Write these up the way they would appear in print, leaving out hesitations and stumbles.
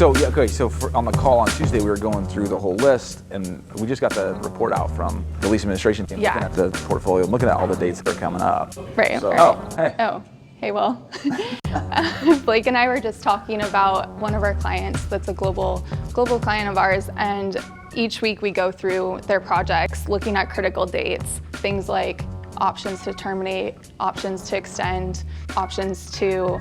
So yeah, okay. So on the call on Tuesday, we were going through the whole list, and we just got the report out from the lease administration team, looking at the portfolio, looking at all the dates that are coming up. Right. So, right. Oh, hey. Oh, hey, Will. Blake and I were just talking about one of our clients that's a global client of ours, and each week we go through their projects, looking at critical dates, things like options to terminate, options to extend, options to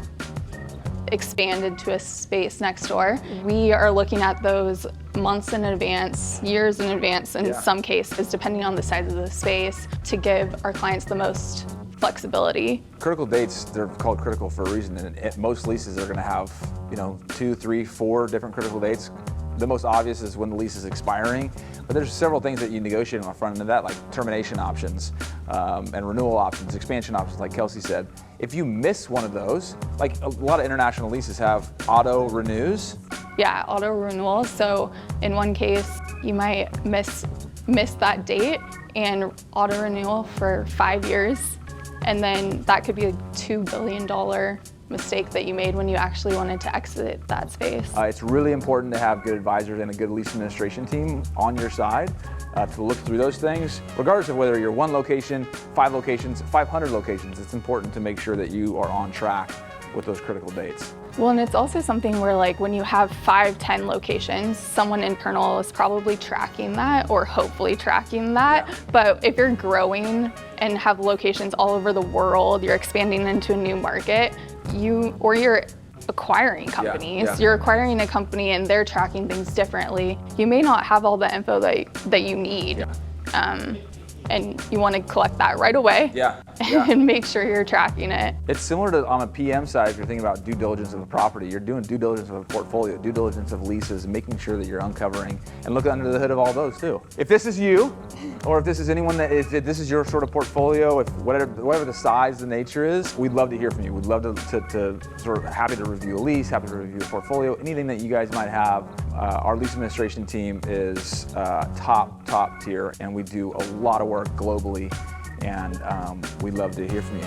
expand into a space next door. We are looking at those months in advance, years in advance in some cases, depending on the size of the space, to give our clients the most flexibility. Critical dates, they're called critical for a reason, and most leases are going to have, 2, 3, 4 different critical dates. The most obvious is when the lease is expiring, but there's several things that you negotiate on the front end of that, like termination options and renewal options, expansion options, like Kelsey said. If you miss one of those, like a lot of international leases have auto renews. Yeah, auto renewal. So in one case, you might miss that date and auto renewal for 5 years, and then that could be a $2 billion mistake that you made when you actually wanted to exit that space. It's really important to have good advisors and a good lease administration team on your side to look through those things. Regardless of whether you're 1 location, 5 locations, 500 locations, it's important to make sure that you are on track with those critical dates. Well, and it's also something where, like, when you have 5, 10 locations, someone internal is probably tracking that, or hopefully tracking that. Yeah. But if you're growing and have locations all over the world, you're expanding into a new market, you're acquiring companies. Yeah. You're acquiring a company and they're tracking things differently. You may not have all the info that you need. Yeah. And you want to collect that right away and make sure you're tracking it. It's similar to on a PM side, if you're thinking about due diligence of a property, you're doing due diligence of a portfolio, due diligence of leases, making sure that you're uncovering and looking under the hood of all those too. If this is you, or if this is anyone if this is your sort of portfolio, if whatever the size, the nature is, we'd love to hear from you. We'd love to sort of happy to review a lease, happy to review a portfolio, anything that you guys might have. Our lease administration team is top tier, and we do a lot of work globally, and we'd love to hear from you.